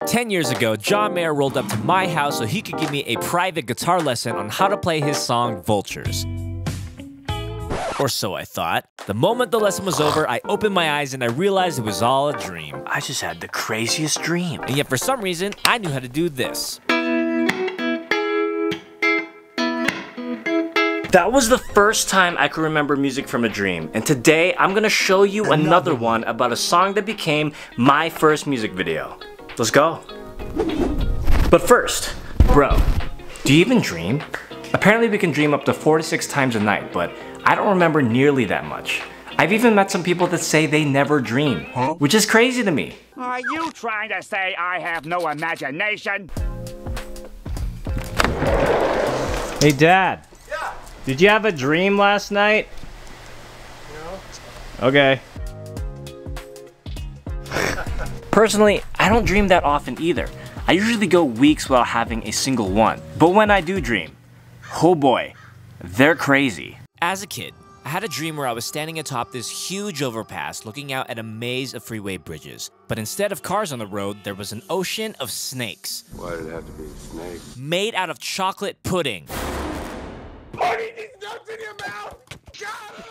10 years ago, John Mayer rolled up to my house so he could give me a private guitar lesson on how to play his song, Vultures. Or so I thought. The moment the lesson was over, I opened my eyes and I realized it was all a dream. I just had the craziest dream. And yet for some reason, I knew how to do this. That was the first time I could remember music from a dream, and today I'm gonna show you another one about a song that became my first music video. Let's go. But first, bro, do you even dream? Apparently we can dream up to 4 to 6 times a night, but I don't remember nearly that much. I've even met some people that say they never dream, which is crazy to me. Are you trying to say I have no imagination? Hey Dad. Yeah? Did you have a dream last night? No. Okay. Personally, I don't dream that often either. I usually go weeks without having a single one. But when I do dream, oh boy, they're crazy. As a kid, I had a dream where I was standing atop this huge overpass looking out at a maze of freeway bridges. But instead of cars on the road, there was an ocean of snakes. Why did it have to be snakes? Made out of chocolate pudding. Putting these nuts in your mouth! Got him!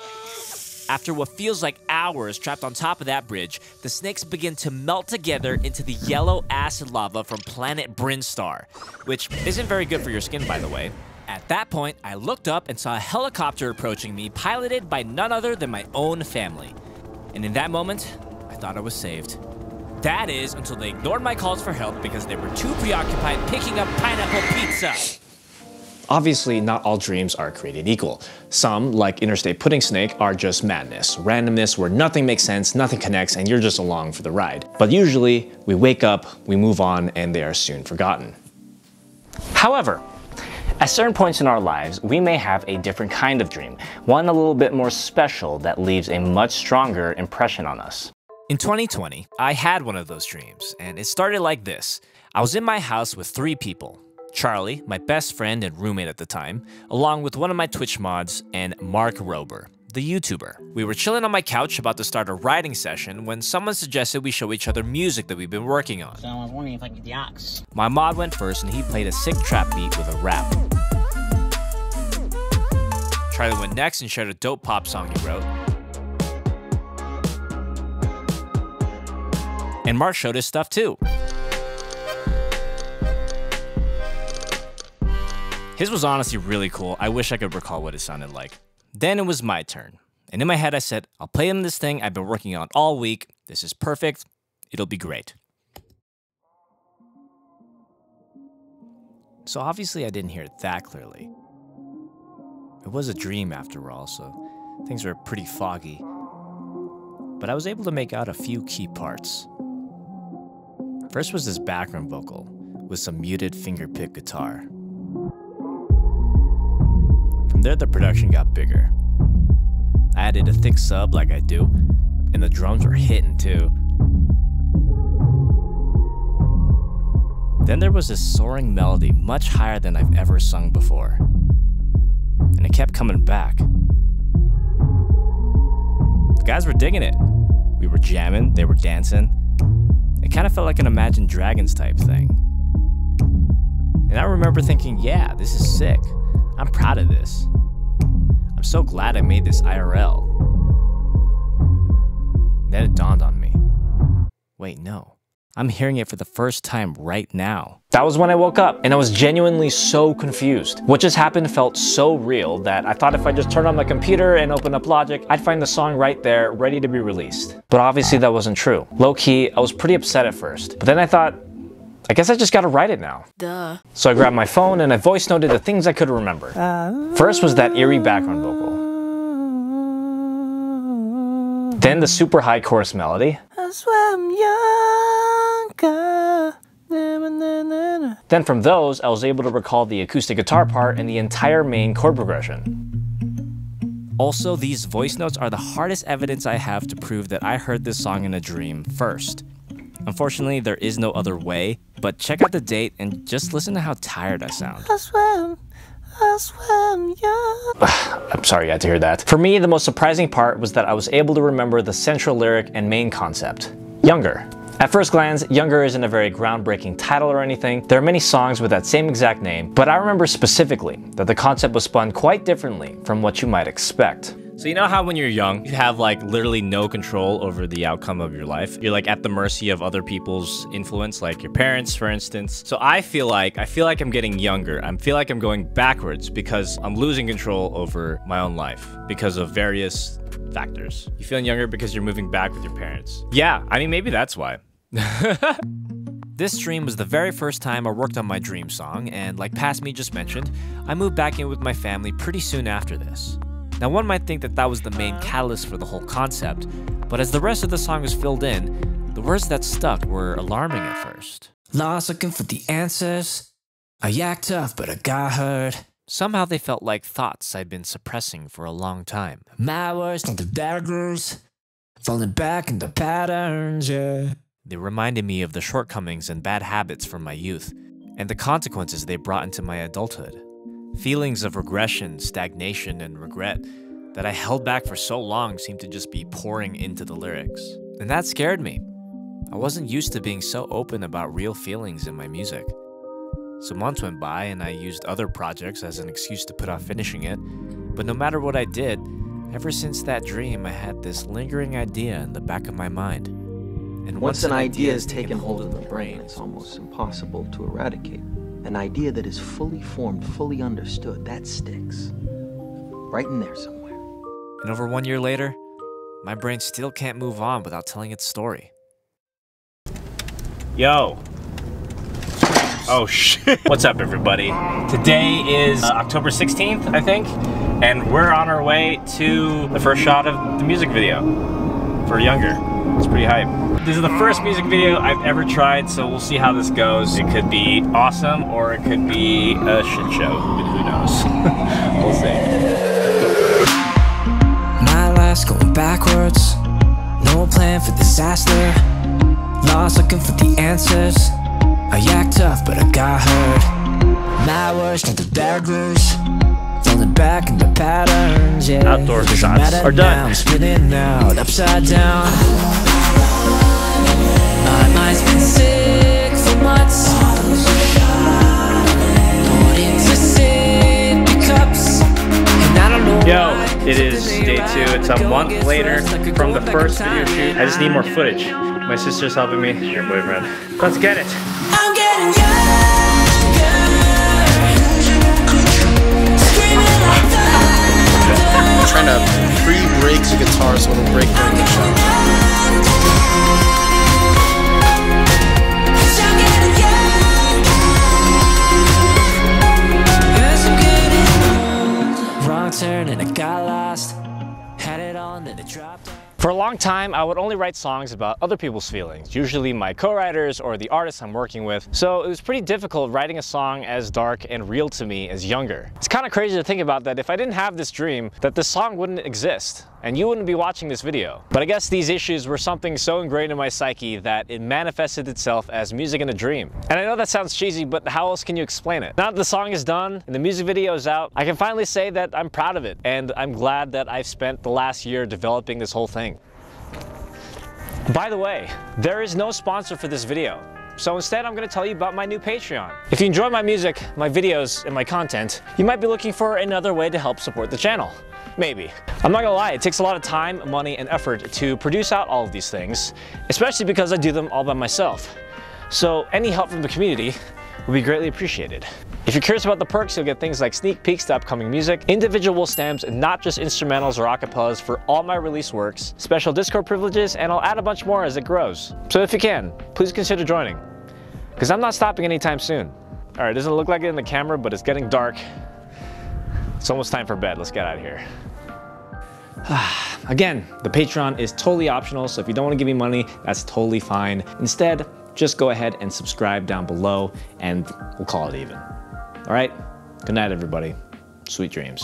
After what feels like hours trapped on top of that bridge, the snakes begin to melt together into the yellow acid lava from planet Brinstar, which isn't very good for your skin, by the way. At that point, I looked up and saw a helicopter approaching me, piloted by none other than my own family. And in that moment, I thought I was saved. That is, until they ignored my calls for help because they were too preoccupied picking up pineapple pizza. Obviously, not all dreams are created equal. Some, like Interstate Pudding Snake, are just madness, randomness where nothing makes sense, nothing connects, and you're just along for the ride. But usually, we wake up, we move on, and they are soon forgotten. However, at certain points in our lives, we may have a different kind of dream, one a little bit more special that leaves a much stronger impression on us. In 2020, I had one of those dreams, and it started like this. I was in my house with 3 people. Charlie, my best friend and roommate at the time, along with one of my Twitch mods, and Mark Rober, the YouTuber. We were chilling on my couch about to start a writing session when someone suggested we show each other music that we've been working on. So I was wondering if I could get the ox. My mod went first and he played a sick trap beat with a rap. Charlie went next and shared a dope pop song he wrote. And Mark showed his stuff too. His was honestly really cool. I wish I could recall what it sounded like. Then it was my turn. And in my head I said, I'll play him this thing I've been working on all week. This is perfect. It'll be great. So obviously I didn't hear it that clearly. It was a dream after all, so things were pretty foggy. But I was able to make out a few key parts. First was this background vocal with some muted fingerpick guitar. From there, the production got bigger. I added a thick sub like I do, and the drums were hitting too. Then there was this soaring melody much higher than I've ever sung before. And it kept coming back. The guys were digging it. We were jamming, they were dancing. It kind of felt like an Imagine Dragons type thing. And I remember thinking, yeah, this is sick. I'm proud of this. I'm so glad I made this IRL. Then it dawned on me. Wait, no. I'm hearing it for the first time right now. That was when I woke up, and I was genuinely so confused. What just happened felt so real that I thought if I just turned on my computer and opened up Logic, I'd find the song right there, ready to be released. But obviously that wasn't true. Low-key, I was pretty upset at first. But then I thought, I guess I just gotta write it now. Duh. So I grabbed my phone and I voice noted the things I could remember. First was that eerie background vocal. Then the super high chorus melody. Then from those, I was able to recall the acoustic guitar part and the entire main chord progression. Also, these voice notes are the hardest evidence I have to prove that I heard this song in a dream first. Unfortunately, there is no other way, but check out the date and just listen to how tired I sound. I'm sorry you had to hear that. For me, the most surprising part was that I was able to remember the central lyric and main concept. Younger. At first glance, Younger isn't a very groundbreaking title or anything. There are many songs with that same exact name, but I remember specifically that the concept was spun quite differently from what you might expect. So you know how when you're young, you have like literally no control over the outcome of your life? You're like at the mercy of other people's influence, like your parents, for instance. So I feel like I'm getting younger. I feel like I'm going backwards because I'm losing control over my own life because of various factors. You feeling younger because you're moving back with your parents. Yeah, I mean, maybe that's why. This dream was the very first time I worked on my dream song, and like Past Me just mentioned, I moved back in with my family pretty soon after this. Now one might think that that was the main catalyst for the whole concept, but as the rest of the song was filled in, the words that stuck were alarming at first. Lost looking for the answers, I act tough but I got hurt. Somehow they felt like thoughts I'd been suppressing for a long time. My words on the daggers, falling back into patterns, yeah. They reminded me of the shortcomings and bad habits from my youth, and the consequences they brought into my adulthood. Feelings of regression, stagnation, and regret that I held back for so long seemed to just be pouring into the lyrics. And that scared me. I wasn't used to being so open about real feelings in my music. Some months went by and I used other projects as an excuse to put off finishing it, but no matter what I did, ever since that dream I had this lingering idea in the back of my mind. And once an idea has taken hold of the brain, it's almost impossible to eradicate. An idea that is fully formed, fully understood, that sticks. Right in there somewhere. And over 1 year later, my brain still can't move on without telling its story. Yo. Oh shit. What's up everybody? Today is October 16th, I think, and we're on our way to the first shot of the music video for Younger. It's pretty hype. This is the first music video I've ever tried, so we'll see how this goes. It could be awesome or it could be a shit show. Who knows? We'll see. My life's going backwards. No plan for disaster. Lost looking for the answers. I act tough, but I got hurt. My words into daggers. Falling back into patterns, yeah. Outdoor shots are done. I'm spinning out, upside down. My mind's been sick for months. Poured into sippy cups, and I don't know. Yo, it is day 2. It's a month later from the first video shoot. I just need more footage. My sister's helping me. She's your boyfriend. Let's get it. I'm getting younger. I'm trying to pre-break the guitar so it'll break during the shot. Wrong turn and I got lost. Had it on and it dropped. For a long time, I would only write songs about other people's feelings, usually my co-writers or the artists I'm working with, so it was pretty difficult writing a song as dark and real to me as Younger. It's kind of crazy to think about that if I didn't have this dream, that this song wouldn't exist, and you wouldn't be watching this video. But I guess these issues were something so ingrained in my psyche that it manifested itself as music in a dream. And I know that sounds cheesy, but how else can you explain it? Now that the song is done and the music video is out, I can finally say that I'm proud of it, and I'm glad that I've spent the last year developing this whole thing. By the way, there is no sponsor for this video, so instead I'm going to tell you about my new Patreon. If you enjoy my music, my videos, and my content, you might be looking for another way to help support the channel. Maybe. I'm not gonna lie, it takes a lot of time, money, and effort to produce out all of these things, especially because I do them all by myself. So any help from the community would be greatly appreciated. If you're curious about the perks, you'll get things like sneak peeks to upcoming music, individual stems, and not just instrumentals or acapellas for all my release works, special Discord privileges, and I'll add a bunch more as it grows. So if you can, please consider joining, because I'm not stopping anytime soon. All right, it doesn't look like it in the camera, but it's getting dark. It's almost time for bed. Let's get out of here. Again, the Patreon is totally optional, so if you don't want to give me money, that's totally fine. Instead, just go ahead and subscribe down below, and we'll call it even. All right? Good night, everybody. Sweet dreams.